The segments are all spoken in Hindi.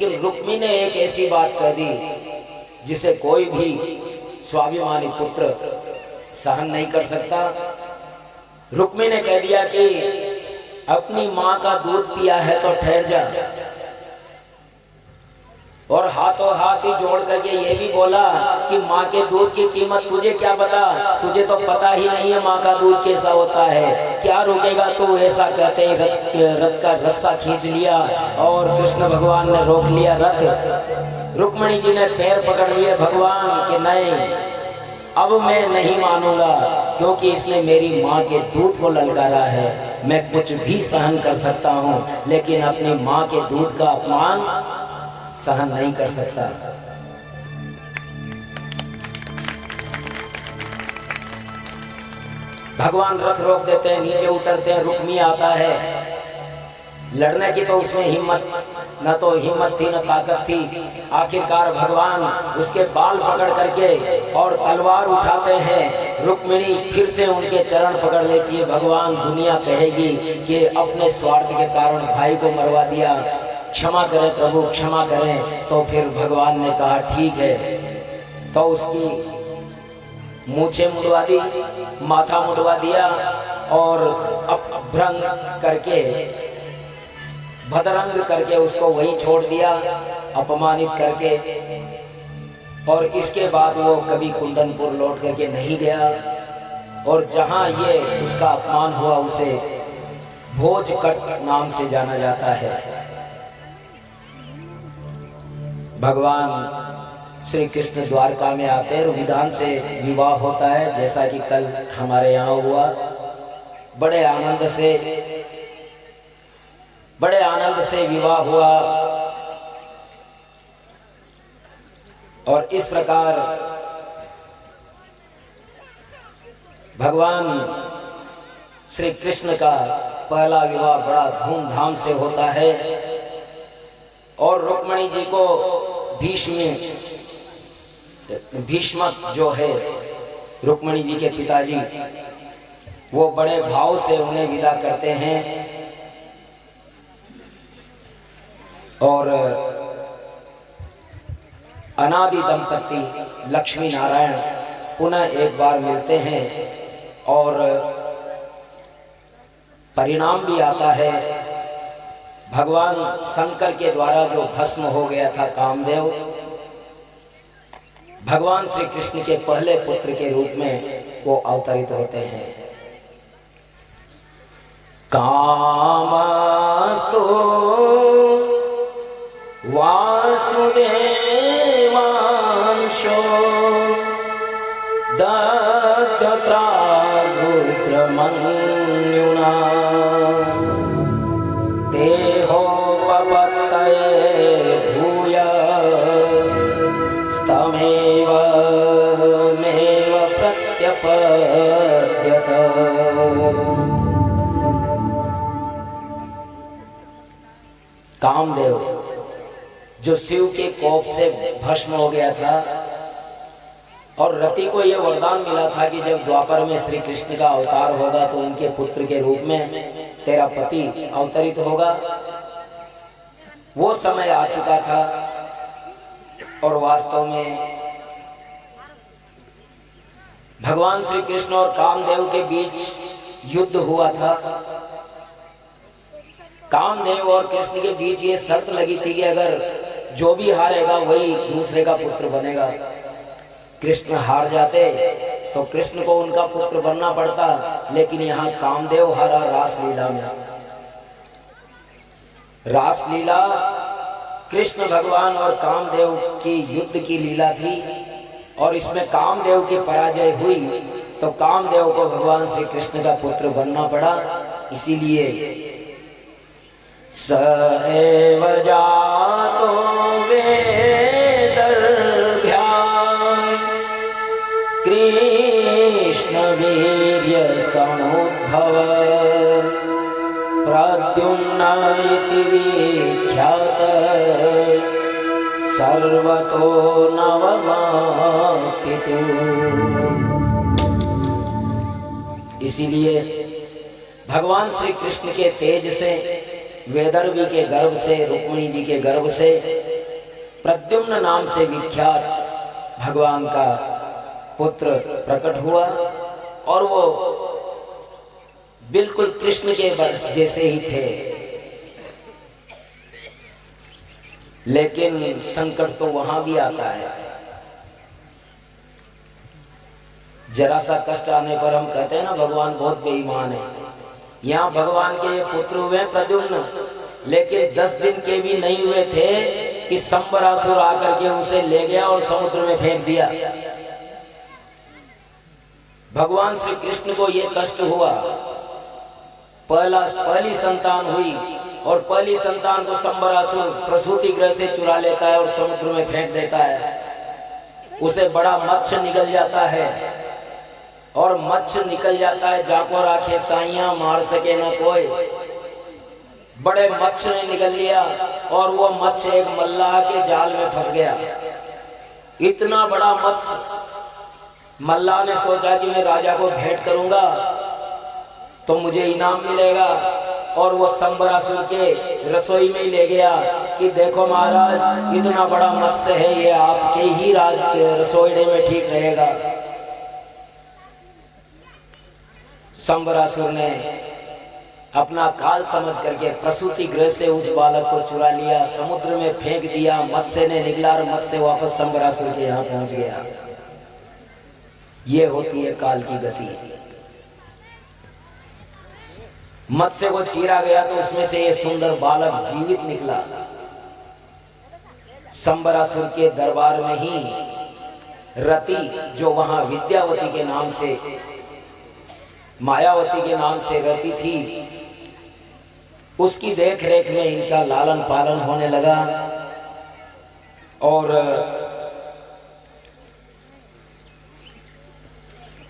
लेकिन रुक्मी ने एक ऐसी बात कह दी जिसे कोई भी स्वाभिमानी पुत्र सहन नहीं कर सकता। रुक्मी ने कह दिया कि अपनी माँ का दूध पिया है तो ठहर जा, और हाथों हाथ ही जोड़ करके ये भी बोला कि माँ के दूध की कीमत तुझे क्या पता, तुझे तो पता ही नहीं है माँ का दूध कैसा होता है, क्या रोकेगा तू। ऐसा कहते ही रथ का रस्सा खींच लिया और कृष्ण भगवान ने रोक लिया रथ। रुक्मिणी जी ने पैर पकड़ लिए भगवान के, नहीं अब मैं नहीं मानूंगा, क्योंकि इसने मेरी माँ के दूध को ललकारा है। मैं कुछ भी सहन कर सकता हूँ लेकिन अपनी माँ के दूध का अपमान सहन नहीं कर सकता। भगवान रथ रोक देते हैं, नीचे उतरते हैं, रुक्मी आता है। लड़ने की तो उसमें हिम्मत न तो हिम्मत थी न ताकत थी। आखिरकार भगवान उसके बाल पकड़ करके और तलवार उठाते हैं। रुक्मिणी फिर से उनके चरण पकड़ लेती है। भगवान दुनिया कहेगी कि अपने स्वार्थ के कारण भाई को मरवा दिया, क्षमा करें प्रभु क्षमा करें। तो फिर भगवान ने कहा ठीक है, तो उसकी मूछें मुड़वा दी, माथा मुड़वा दिया और अपभ्रंग करके भद्रंग करके उसको वहीं छोड़ दिया, अपमानित करके। और इसके बाद वो कभी कुंदनपुर लौट करके नहीं गया, और जहां ये उसका अपमान हुआ उसे भोजकट नाम से जाना जाता है। भगवान श्री कृष्ण द्वारका में आते हैं, विधान से विवाह होता है, जैसा कि कल हमारे यहाँ हुआ। बड़े आनंद से विवाह हुआ, और इस प्रकार भगवान श्री कृष्ण का पहला विवाह बड़ा धूमधाम से होता है। और रुक्मिणी जी को भीष्मक जो है रुक्मिणी जी के पिताजी, वो बड़े भाव से उन्हें विदा करते हैं। और अनादि दंपति लक्ष्मी नारायण पुनः एक बार मिलते हैं, और परिणाम भी आता है। भगवान शंकर के द्वारा जो भस्म हो गया था कामदेव, भगवान श्री कृष्ण के पहले पुत्र के रूप में वो अवतरित होते हैं। कामस्तु वासुदेवांशो दत्तप्रारुद्रमन्युना देहोपपत्तये भूय स्तमेव मेव प्रत्यपद्यत। कामदेव जो शिव के कोप से भस्म हो गया था, और रति को यह वरदान मिला था कि जब द्वापर में श्री कृष्ण का अवतार होगा तो उनके पुत्र के रूप में तेरा पति अवतरित होगा। वो समय आ चुका था, और वास्तव में भगवान श्री कृष्ण और कामदेव के बीच युद्ध हुआ था। कामदेव और कृष्ण के बीच ये शर्त लगी थी कि अगर जो भी हारेगा वही दूसरे का पुत्र बनेगा। कृष्ण हार जाते तो कृष्ण को उनका पुत्र बनना पड़ता, लेकिन यहाँ कामदेव हारा रासलीला में। रासलीला कृष्ण भगवान और कामदेव की युद्ध की लीला थी, और इसमें कामदेव की पराजय हुई तो कामदेव को भगवान श्री कृष्ण का पुत्र बनना पड़ा। इसीलिए स एव जातो वेदर्भ्यां कृष्ण वीर्य समुद्भव प्रद्युम्न इति विख्यात सर्वतो नवमापितु। इसीलिए भगवान श्री कृष्ण के तेज से, वेदर्भी के गर्भ से, रुक्मिणी जी के गर्भ से प्रद्युम्न नाम से विख्यात भगवान का पुत्र प्रकट हुआ और वो बिल्कुल कृष्ण के वंश जैसे ही थे। लेकिन संकट तो वहां भी आता है। जरा सा कष्ट आने पर हम कहते हैं ना भगवान बहुत बेईमान है। यहाँ भगवान के ये पुत्र हुए प्रद्युम्न, लेकिन 10 दिन के भी नहीं हुए थे कि संबरासुर आकर के उसे ले गया और समुद्र में फेंक दिया। भगवान श्री कृष्ण को ये कष्ट हुआ, पहली संतान हुई और पहली संतान को संबरासुर प्रसूति गृह से चुरा लेता है और समुद्र में फेंक देता है। उसे बड़ा मत्स्य निकल जाता है और मत्स्य निकल जाता है जाको राखे साइया मार सके न कोई। बड़े मत्स्य ने निकल लिया और वो मत्स्य एक मल्लाह के जाल में फंस गया। इतना बड़ा मत्स्य, मल्लाह ने सोचा कि मैं राजा को भेंट करूंगा तो मुझे इनाम मिलेगा, और वो संबरासुर के रसोई में ही ले गया कि देखो महाराज इतना बड़ा मत्स्य है, ये आपके ही राज के रसोईडे में ठीक रहेगा। संबरासुर ने अपना काल समझ करके प्रसूति गृह से उस बालक को चुरा लिया, समुद्र में फेंक दिया। मत्स्य ने निकला और मत्स्य वापस संबरासुर के यहाँ पहुंच गया। ये होती है काल की गति। मत्स्य को चीरा गया तो उसमें से ये सुंदर बालक जीवित निकला। संबरासुर के दरबार में ही रति, जो वहां विद्यावती के नाम से, मायावती के नाम से रति थी, उसकी देख रेख में इनका लालन पालन होने लगा और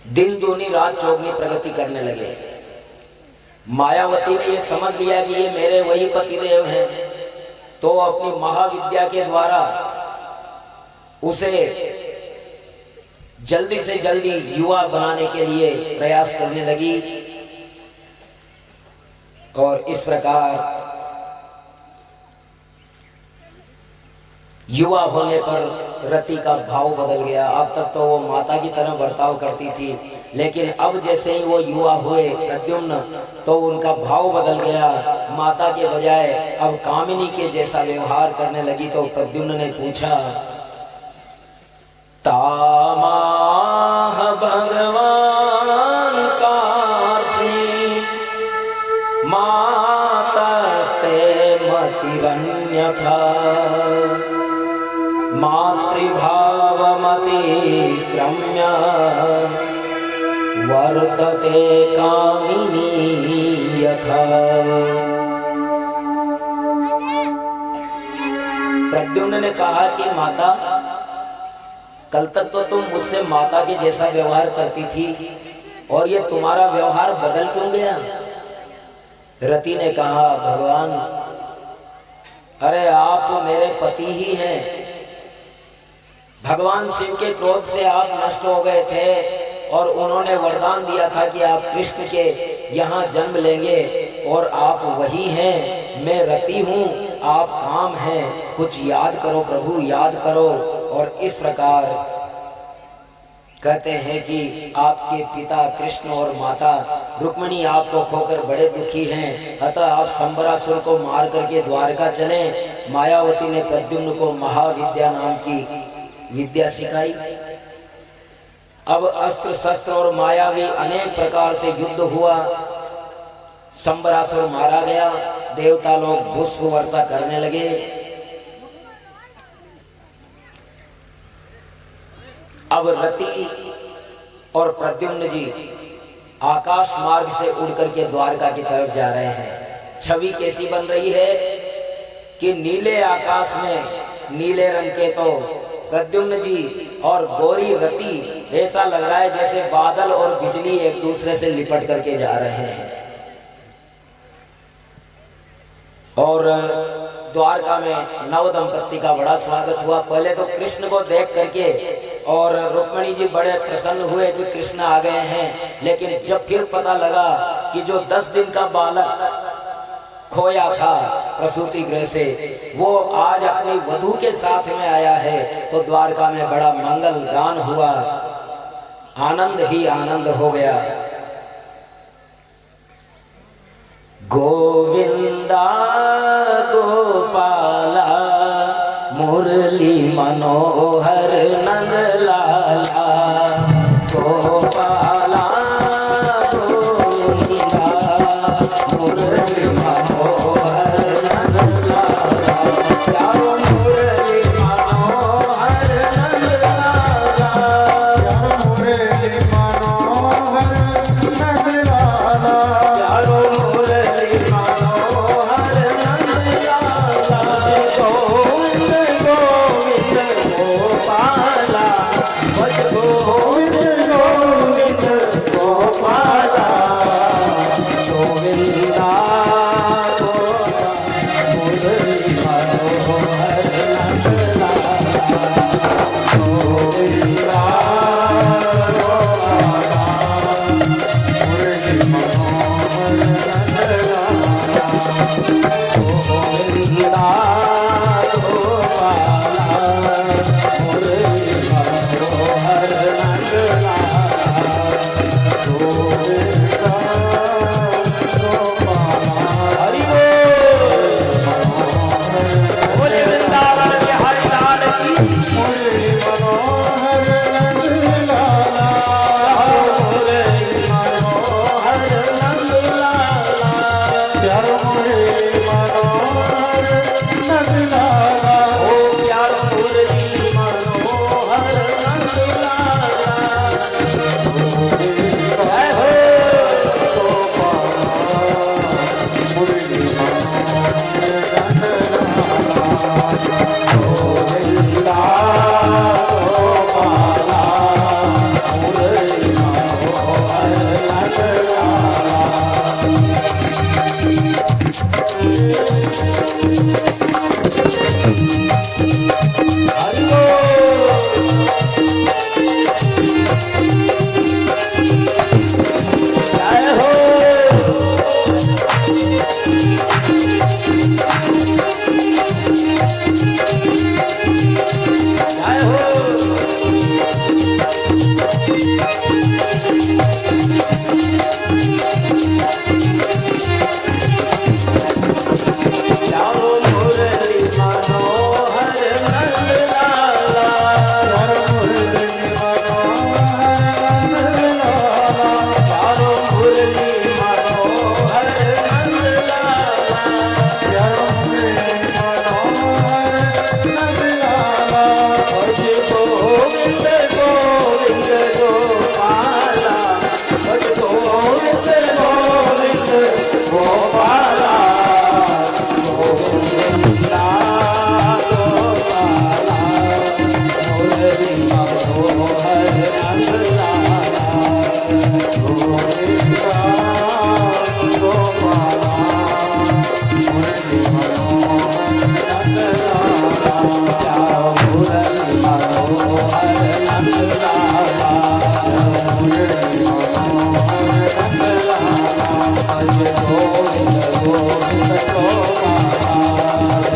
दिन दूनी रात चौगनी प्रगति करने लगे। मायावती ने ये समझ लिया कि ये मेरे वही पतिदेव हैं, तो अपनी महाविद्या के द्वारा उसे जल्दी से जल्दी युवा बनाने के लिए प्रयास करने लगी। और इस प्रकार युवा होने पर रति का भाव बदल गया। अब तक तो वो माता की तरह बर्ताव करती थी, लेकिन अब जैसे ही वो युवा हुए प्रद्युम्न, तो उनका भाव बदल गया। माता के बजाय अब कामिनी के जैसा व्यवहार करने लगी। तो प्रद्युम्न ने पूछा, तामाह भगवान कार्षि मातस्ते मतिरन्यथा मातृभावमतिक्रम्य वर्तते कामिनी यथा। प्रद्युम्न ने कहा कि माता, कल तक तो तुम मुझसे माता के जैसा व्यवहार करती थी और ये तुम्हारा व्यवहार बदल क्यों गया? रति ने कहा, भगवान अरे आप तो मेरे पति ही हैं। भगवान शिव के क्रोध से आप नष्ट हो गए थे और उन्होंने वरदान दिया था कि आप कृष्ण के यहाँ जन्म लेंगे, और आप वही हैं। मैं रति हूँ, आप काम हैं, कुछ याद करो प्रभु, याद करो। और इस प्रकार कहते हैं कि आपके पिता कृष्ण और माता रुक्मिणी आपको खोकर बड़े दुखी हैं, अतः आप संबरासुर को मार करके द्वारका चलें। मायावती ने प्रद्युम्न को महाविद्या नाम की विद्या सिखाई। अब अस्त्र शस्त्र और मायावी अनेक प्रकार से युद्ध हुआ। संबरासुर मारा गया, देवता लोग पुष्प वर्षा करने लगे। अब रति और प्रद्युम्न जी आकाश मार्ग से उड़ करके द्वारका की तरफ जा रहे हैं। छवि कैसी बन रही है कि नीले आकाश में नीले रंग के तो प्रद्युम्न जी और गोरी रति, ऐसा लग रहा है जैसे बादल और बिजली एक दूसरे से लिपट करके जा रहे हैं। और द्वारका में नव दंपत्ति का बड़ा स्वागत हुआ। पहले तो कृष्ण को देख करके और रुक्मिणी जी बड़े प्रसन्न हुए कि कृष्ण आ गए हैं, लेकिन जब फिर पता लगा कि जो 10 दिन का बालक खोया था प्रसूति गृह से, वो आज अपनी वधू के साथ में आया है तो द्वारका में बड़ा मंगल गान हुआ, आनंद ही आनंद हो गया। गोविंदा गोपाला मुरली मनोहर नंद लाला, गोपाला गोविंदा मुरली मनोहर नंद लाला, चारों मुरली मनोहर नंद लाला, मुरली मनोहर नंद लाला, चारों मुरली मनोहर नंद लाला, गोविंद गोविंद गोपाला, बज गोविंद गोविंद गोपाला, गोविंदा मुरली मनोहर नंद लाला, गोविंदा मुरली मनोहर नंद लाला, गोविंदा गोपाला मुरली मनोहर नंद लाला, गोविंदा गोपाला हरि बोल, बोले वृंदावन बिहारी लाल की, मुरली मनोहर नंद लाला, मुरली मनोहर नंद लाला, प्यारो मुरली मनोहर नंद लाला, ओ प्यार मुरली मनोहर नंद लाला, जय हो मुरली मनोहर नंद लाला, गोविंदा गोपाला मुरली मनोहर नंद लाला, हरि बोल, जय हो जय हो, चारों मुरली मनोहर नंद लाला, प्यारो मुरली मनोहर नंद लाला, चारों मुरली मनोहर नंद लाला, प्यारो मुरली मनोहर नंद लाला, भज गोविंद गोविंद गोपाला, भज गोविंद गोविंद गोपाला, गोविंदा गोपाला मुरली मनोहर नंद लाला, गोविंदा गोपाला मुरली मनोहर नंद लाला, चारों मुरली मनोहर नंद लाला, मुरली मनोहर नंद लाला, भज गोविंद गोविंद गोपाला,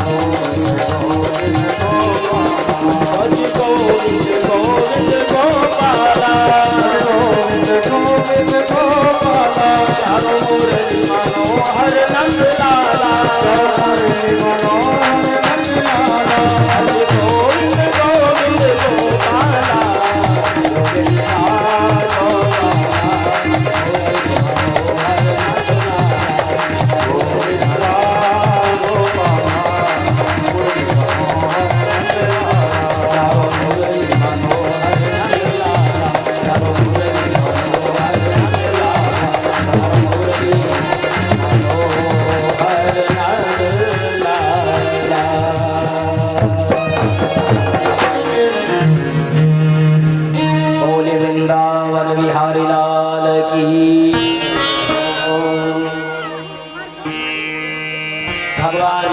गोविंद गोपाला, भज गोविंद गोविंद गोपाला, गोविंद गोविंद गोपाला, चारों मुरली मनोहर नंद लाला, मुरली मनोहर नंद लाला, भज गोविंद गोविंद गोपाला, गोविंदा गोपाला मुरली मनोहर नंद लाला, गोविंदा गोपाला मुरली मनोहर नंद लाला, चारों मुरली मनोहर नंद लाला, चारों मुरली मनोहर नंद लाला, चारों मुरली मनोहर नंद लाला। बोले वृंदावन बिहारी लाल की। भगवान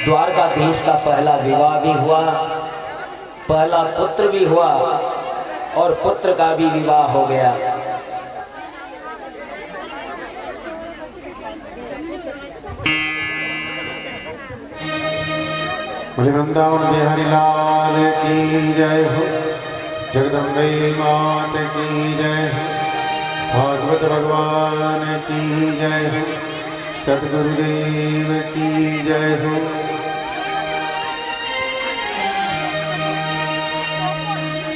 द्वारकाधीश का पहला विवाह भी हुआ, पहला पुत्र भी हुआ और पुत्र का भी विवाह हो गया। बोले वृंदावन बिहारी लाल की जय हो। जगदम्बे मात की जय हो। भागवत भगवान की जय हो। सतगुरुदेव की जय हो।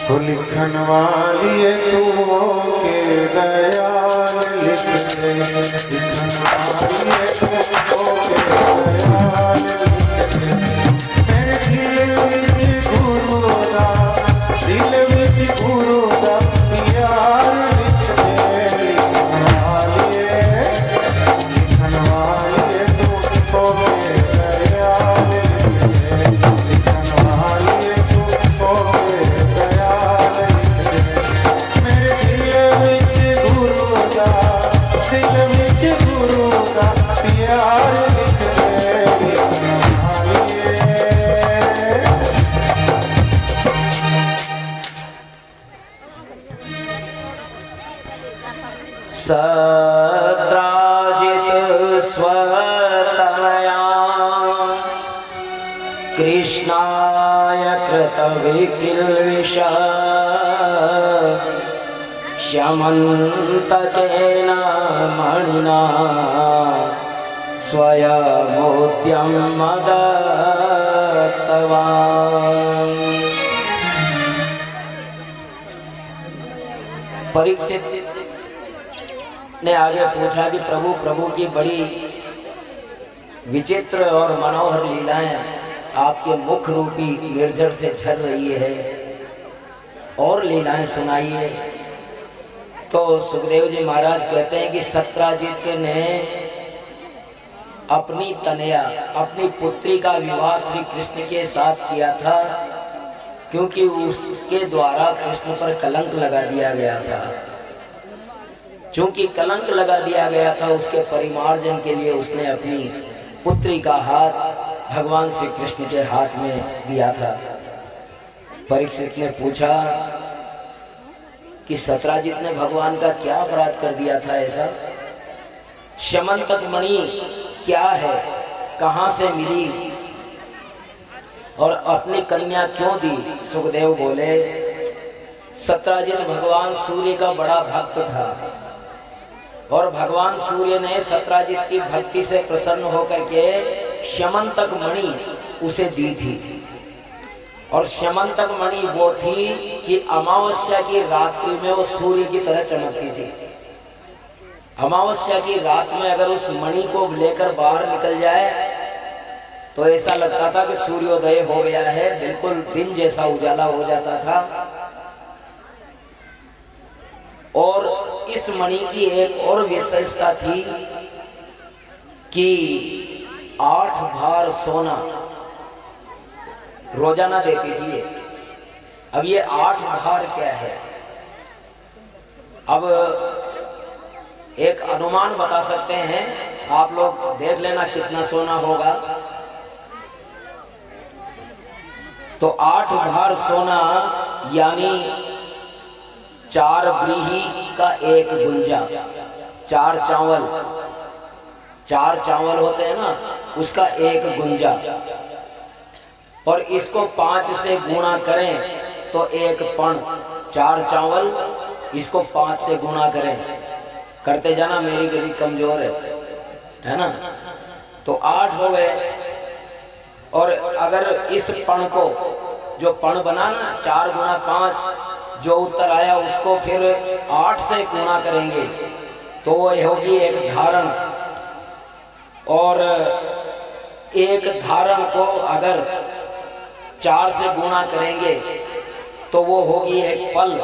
तो लिखन वाली तू के दयाल लिख दे। लिखन वाली तू के दयाल लिख दे। मेरे दिल विच गुरु दा, दिल विच गुरु दा प्यार लिख दे। लिखन वाली तू के दयाल लिख दे। लिखन वाली तू के दयाल लिख दे। मेरे दिल विच गुरु दा, दिल विच गुरु दा प्यार लिख दे। लिखन वाली सत्राजित स्वतनया कृष्णाय कृतविकिल्बिष श्यमन्तकेन मणिना स्वयमुद्यं दत्तवान्। परीक्षित ने आगे पूछा कि प्रभु, प्रभु की बड़ी विचित्र और मनोहर लीलाएं आपके मुख रूपी निर्जर से झर रही है, और लीलाएं सुनाइए। तो सुखदेव जी महाराज कहते हैं कि सत्राजित ने अपनी तनया, अपनी पुत्री का विवाह श्री कृष्ण के साथ किया था, क्योंकि उसके द्वारा कृष्ण पर कलंक लगा दिया गया था। चूंकि कलंक लगा दिया गया था, उसके परिमार्जन के लिए उसने अपनी पुत्री का हाथ भगवान श्री कृष्ण के हाथ में दिया था। परीक्षित ने पूछा कि सत्राजित ने भगवान का क्या अपराध कर दिया था ऐसा? श्यमंतक मणि क्या है, कहां से मिली और अपनी कन्या क्यों दी? सुखदेव बोले, सत्राजित भगवान सूर्य का बड़ा भक्त था, और भगवान सूर्य ने सत्राजित की भक्ति से प्रसन्न होकर के श्यमंतक मणि उसे दी थी। और श्यमंतक मणि वो थी कि अमावस्या की रात्रि में वो सूर्य की तरह चमकती थी। अमावस्या की रात में अगर उस मणि को लेकर बाहर निकल जाए तो ऐसा लगता था कि सूर्योदय हो गया है, बिल्कुल दिन जैसा उजाला हो जाता था। और इस मणि की एक और विशेषता थी कि 8 भार सोना रोजाना देती थी। अब ये 8 भार क्या है? अब एक अनुमान बता सकते हैं, आप लोग देख लेना कितना सोना होगा। तो 8 भार सोना यानी 4 व्रीहि का 1 गुंजा, 4 चावल होते हैं ना, उसका 1 गुंजा। और इसको 5 से गुणा करें तो 1 पण, 4 चावल, इसको 5 से गुणा करें, करते जाना, मेरी गली कमजोर है ना। तो 8 हो गए। और अगर इस पण को, जो पण बना ना 4 गुणा 5, जो उत्तर आया उसको फिर 8 से गुणा करेंगे तो वो होगी 1 धारण। और 1 धारण को अगर 4 से गुणा करेंगे तो वो होगी 1 पल।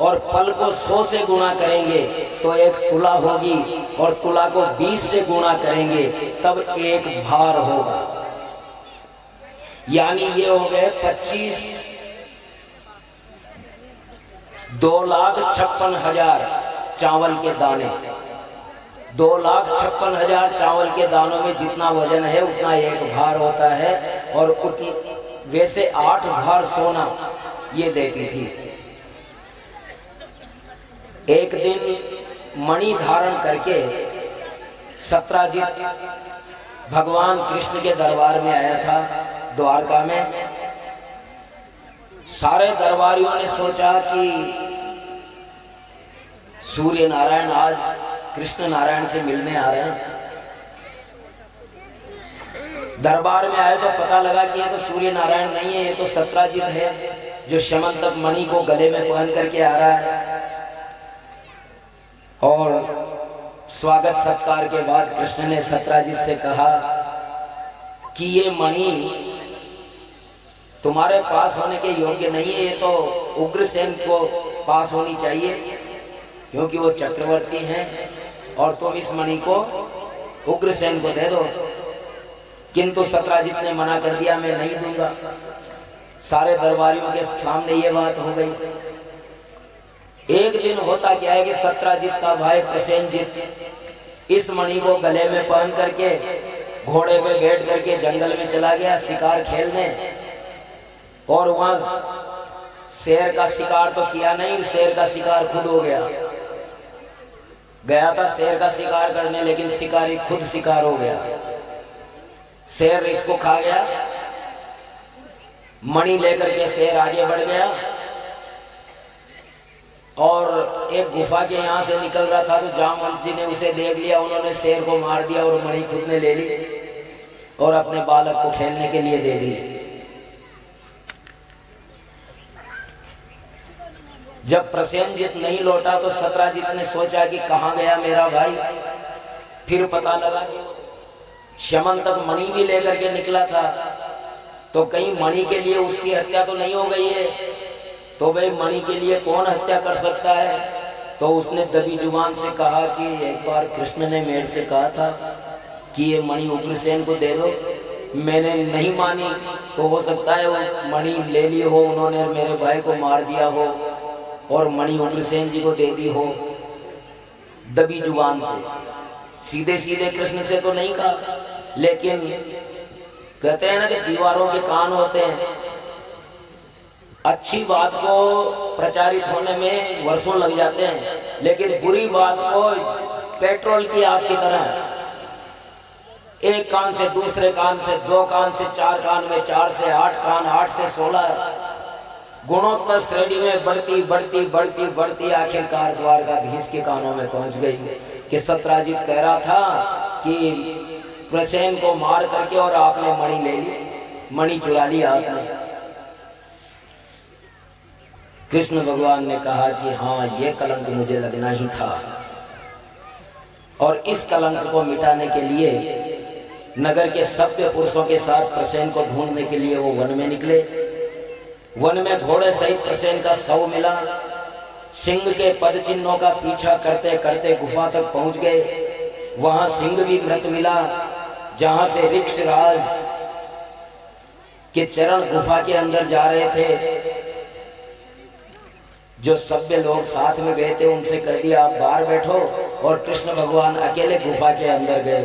और पल को 100 से गुणा करेंगे तो 1 तुला होगी। और तुला को 20 से गुणा करेंगे तब 1 भार होगा। यानी ये हो गए 25, 2,56,000 चावल के दाने। 2,56,000 चावल के दानों में जितना वजन है उतना 1 भार होता है। और वैसे 8 भार सोना ये देती थी। एक दिन मणि धारण करके सत्राजित भगवान कृष्ण के दरबार में आया था। द्वारका में सारे दरबारियों ने सोचा कि सूर्य नारायण आज कृष्ण नारायण से मिलने आ रहे हैं। दरबार में आए तो पता लगा कि ये तो सूर्य नारायण नहीं है, ये तो सत्राजित है जो श्यमंतक मणि को गले में पहन करके आ रहा है। और स्वागत सत्कार के बाद कृष्ण ने सत्राजित से कहा कि ये मणि तुम्हारे पास होने के योग्य नहीं है, ये तो उग्रसेन को पास होनी चाहिए क्योंकि वो चक्रवर्ती हैं, और तुम इस मणि को उग्रसेन को दे दो। किंतु सत्राजित ने मना कर दिया, मैं नहीं दूंगा। सारे दरबारियों के सामने ये बात हो गई। एक दिन होता क्या है कि सत्राजित का भाई प्रसेनजित इस मणि को गले में पहन करके घोड़े पे बैठ करके जंगल में चला गया शिकार खेलने, और वहां शेर का शिकार तो किया नहीं, शेर का शिकार खुद हो गया था शेर का शिकार करने, लेकिन शिकारी खुद शिकार हो गया। शेर इसको खा गया। मणि लेकर के शेर आगे बढ़ गया और एक गुफा के यहाँ से निकल रहा था तो जामवंत जी ने उसे देख लिया। उन्होंने शेर को मार दिया और मणि खुद ने ले ली और अपने बालक को खेलने के लिए दे दी। जब प्रसेनजित नहीं लौटा तो सत्राजित ने सोचा कि कहाँ गया मेरा भाई। फिर पता लगा कि श्यमंतक मणि भी लेकर के निकला था, तो कहीं मणि के लिए उसकी हत्या तो नहीं हो गई है। तो भाई मणि के लिए कौन हत्या कर सकता है? तो उसने दबी जुबान से कहा कि एक बार कृष्ण ने मेरे से कहा था कि ये मणि उग्रसेन को दे दो, मैंने नहीं मानी, तो हो सकता है वो मणि ले ली हो उन्होंने, मेरे भाई को मार दिया हो और मणि उग्रसेन जी को दे दी हो। दबी जुबान से, सीधे सीधे कृष्ण से तो नहीं कहा, लेकिन कहते हैं ना कि दीवारों के कान होते हैं। अच्छी बात को प्रचारित होने में वर्षों लग जाते हैं, लेकिन बुरी बात को पेट्रोल की आग की तरह एक कान से दूसरे कान से, दो कान से चार कान में, चार से आठ कान, आठ से 16 गुणोत्तर श्रेणी में बढ़ती बढ़ती बढ़ती बढ़ती आखिरकार द्वारकाधीश के कानों में पहुंच गई कि सत्राजित कह रहा था कि प्रसेन को मार करके और आपने मणि ले ली, मणि चुरा लिया आपने। कृष्ण भगवान ने कहा कि हाँ, ये कलंक मुझे लगना ही था, और इस कलंक को मिटाने के लिए नगर के सभ्य पुरुषों के साथ प्रसेन को ढूंढने के लिए वो वन में निकले। वन में घोड़े सहित प्रसेन का शव मिला। सिंह के पद चिन्हों का पीछा करते करते गुफा तक पहुंच गए। वहां सिंह भी मृत मिला, जहां से ऋक्षराज के चरण गुफा के अंदर जा रहे थे। जो सभ्य लोग साथ में गए थे उनसे कह दिया आप बाहर बैठो, और कृष्ण भगवान अकेले गुफा के अंदर गए।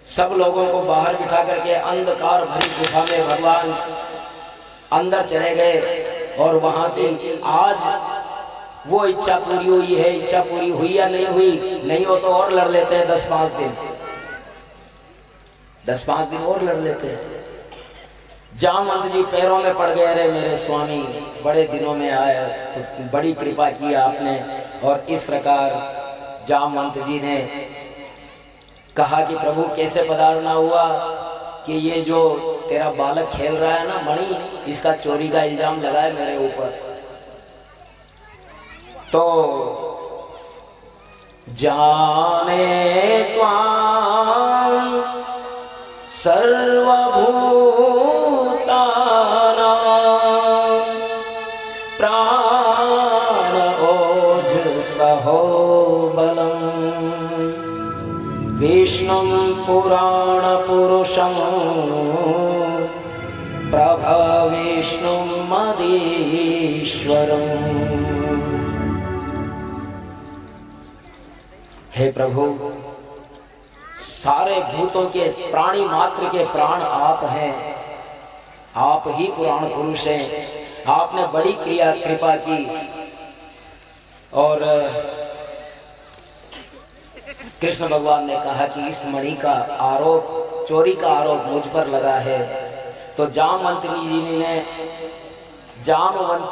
सब लोगों को बाहर बिठा करके अंधकार भरी गुफा में भगवान अंदर चले गए। और वहां की आज वो इच्छा पूरी हुई है, इच्छा पूरी हुई या नहीं हुई, नहीं हो तो और लड़ लेते हैं 10-5 दिन, 10-5 दिन और लड़ लेते हैं। जामवंत जी पैरों में पड़ गए, अरे मेरे स्वामी बड़े दिनों में आए तो बड़ी कृपा की आपने। और इस प्रकार जामवंत जी ने कहा कि प्रभु कैसे पधारना हुआ कि ये जो तेरा बालक खेल रहा है ना मणि, इसका चोरी का इल्जाम लगा है मेरे ऊपर। तो जाने त्वां सर्वभूतानां प्राण ओजसहो बलम् विष्णुं पुराण पुरुषं प्रभविष्णुं मदीश्वरम्। हे प्रभु, सारे भूतों के प्राणी मात्र के प्राण आप हैं, आप ही पुराण पुरुष हैं। आपने बड़ी कृपा की। और कृष्ण भगवान ने कहा कि इस मणि का आरोप, चोरी का आरोप मुझ पर लगा है, तो जामवंती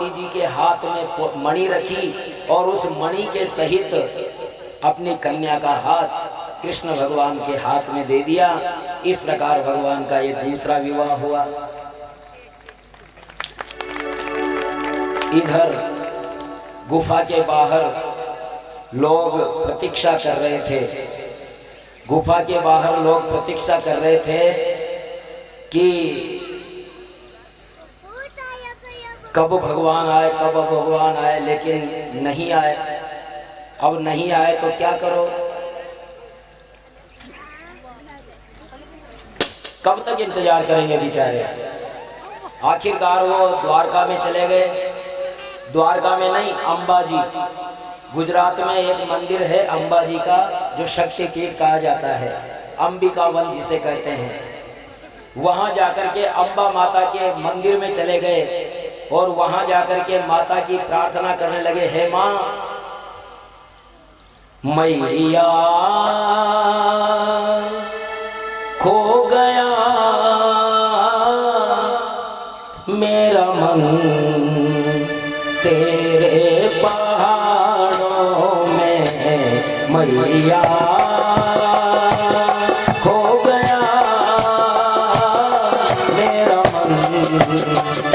जी के हाथ में मणि रखी और उस मणि के सहित अपनी कन्या का हाथ कृष्ण भगवान के हाथ में दे दिया। इस प्रकार भगवान का ये दूसरा विवाह हुआ। इधर गुफा के बाहर लोग प्रतीक्षा कर रहे थे। गुफा के बाहर लोग प्रतीक्षा कर रहे थे कि कब भगवान आए, कब भगवान आए, लेकिन नहीं आए। अब नहीं आए तो क्या करो, कब तक इंतजार करेंगे बेचारे। आखिरकार वो द्वारका में चले गए। द्वारका में नहीं, अंबाजी, गुजरात में एक मंदिर है अंबाजी का, जो शक्तिपीठ कहा जाता है, अंबिका वन जिसे कहते हैं। वहां जाकर के अंबा माता के मंदिर में चले गए और वहां जाकर के माता की प्रार्थना करने लगे, हे मां, मैया खो गया मेरा मन तेरे पहाड़ों में, मैया खो गया मेरा मन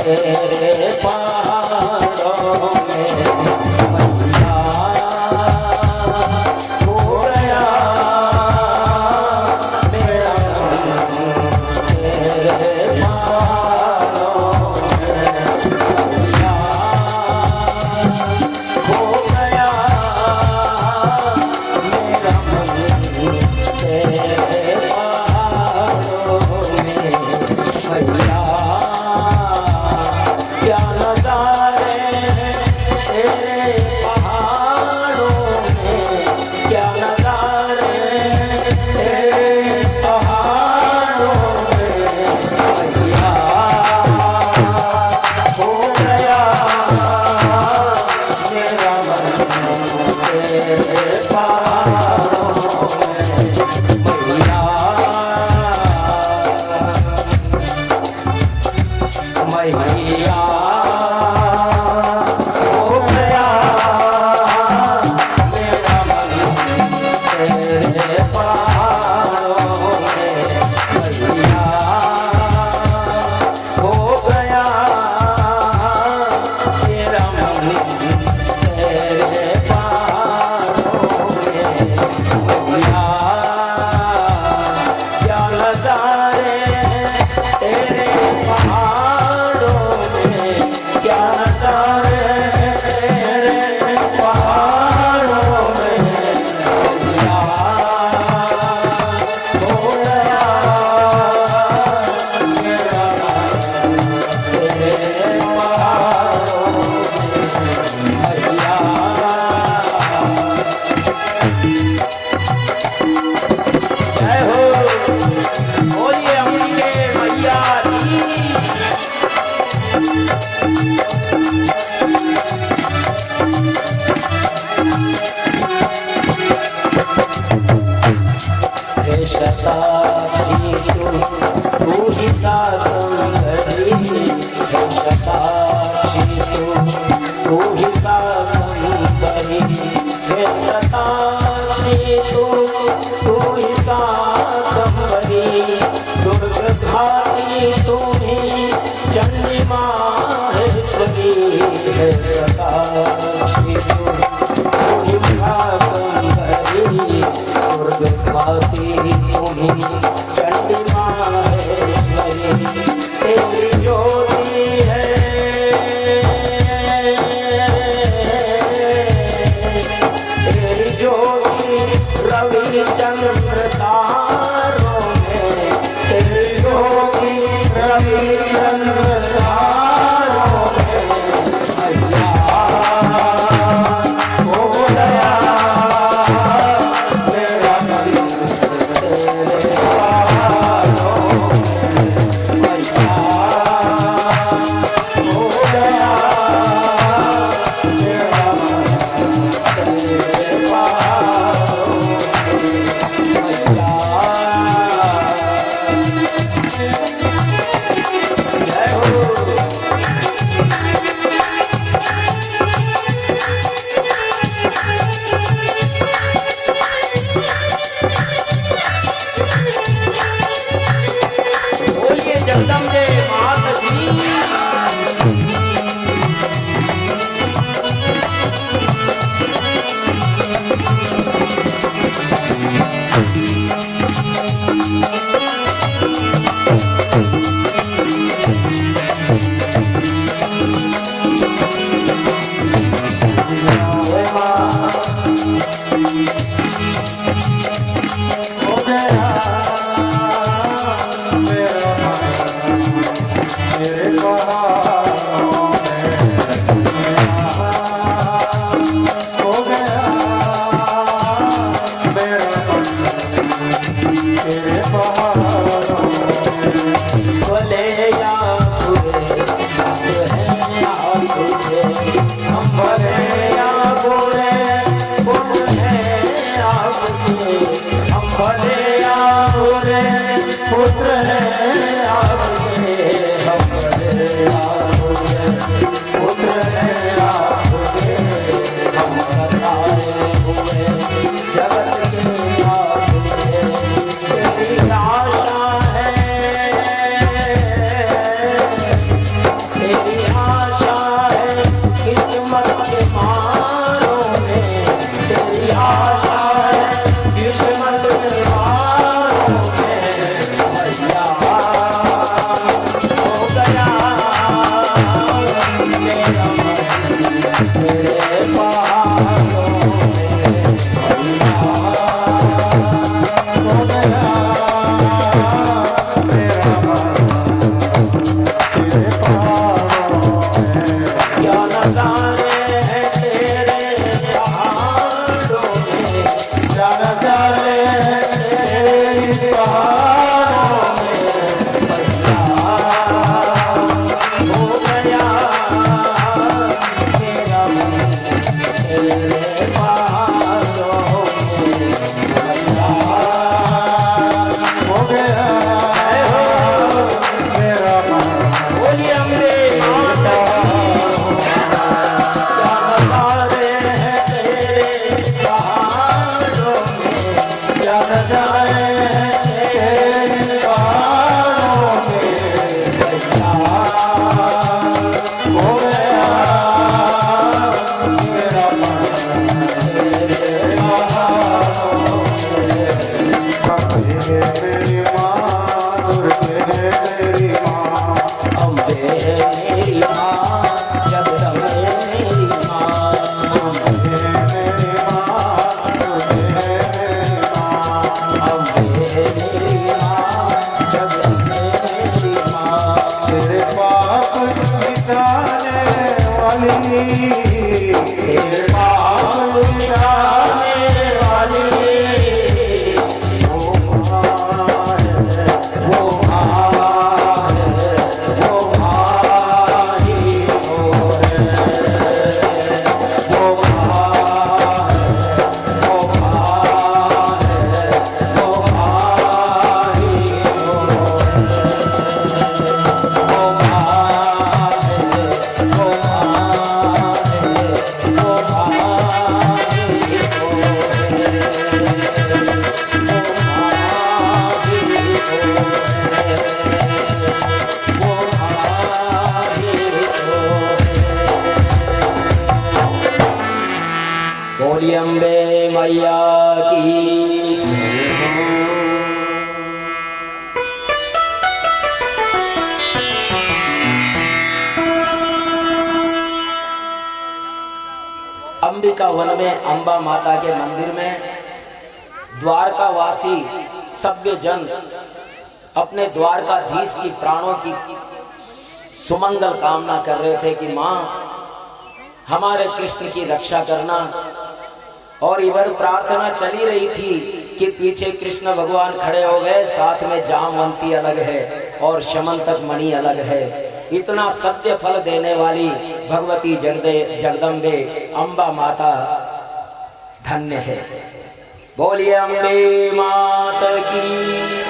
तेरे पहाड़ों में, मैया खो गया मेरा मन तेरे पहाड़ों में, मैया खो गया मेरा मन तेरे पहाड़ों में, मैया क्या नज़ारे तेरे पहाड़ों में, क्या नज़ारे तेरे पहाड़ों में, मैया हो गया मेरा मन तेरे पहाड़ों में, मैया मैया हो गया मेरा मन तेरे पहाड़ों में, मैया हो गया मेरा मन तेरे पहाड़ों में, मैया क्या नज़ारे तेरे पहाड़ों में, क्या नज़ारे तेरे पहाड़ों में, मैया हो गया मेरा मन तेरे पहाड़ों में, मैया। जय हो, बोलिए अंबिके मैया की। हे शताक्षी तू ही सासंगरी, हे शताक्षी तू ही सासंगरी, हे शताक्षी तू ही सासंगरी, दुर्गधारी तू ही चंडी माहेश्वरी, हे शताक्षी तू ही सासंगरी, दुर्गधारी तू ही चंडी माहेश्वरी, तेरी ज्योति है तेरी ज्योति रवि चंद्र तारों में, तेरी ज्योति रवि चंद्र तारों में, मैया पुत्र हैं आपके हम बड़े आपके, पुत्र हैं आपके हम सताए हुए जगत के आपके। तेरी आशा है, तेरी आशा है किस्मत के मारों में, तेरी आशा है किस्मत के मारों में। भैया हो गया मेरा मन तेरे पहाड़ों में, भैया हो गया मेरा मन तेरे पहाड़ों में। क्या नजारे हैं तेरे पहाड़ों में, क्या नजारे हैं तेरे पहाड़ों में। भैया हो गया मेरा मन तेरे पहाड़ों में, भैया हो गया मेरा मन। बोलिए अम्बे माता, क्या नजारे हैं तेरे पहाड़ों में, क्या नजारे हैं तेरे पहाड़ों में। भैया हो गया मेरा मन तेरे पहाड़ों में। मेरी माँ दुर्गे मेरी माँ, अम्बे मेरी माँ, जगदम्बे मेरी माँ, अम्बे मेरी माँ, दुर्गे मेरी माँ, अम्बे मेरी माँ, जगदम्बे मेरी माँ। तेरे पाप मिटाने वाली, तेरे पाप मिटाने वाली वो माँ है, वो माँ है, वो माँ ही वो है, वो माँ है, वो माँ है, वो माँ ही वो है, वो माँ है, वो माँ है, वो माँ ही बोली अम्बे मैया की जय हो। अंबिका वन में अंबा माता के मंदिर में द्वारकावासी सभ्य जन अपने द्वारकाधीश की प्राणों की सुमंगल कामना कर रहे थे कि माँ हमारे कृष्ण की रक्षा करना। और इधर प्रार्थना चली रही थी कि पीछे कृष्ण भगवान खड़े हो गए, साथ में जामवंती अलग है और शमंतक मणि अलग है। इतना सत्य फल देने वाली भगवती जगदम्बे अंबा माता धन्य है। बोलिए अम्बे माता की।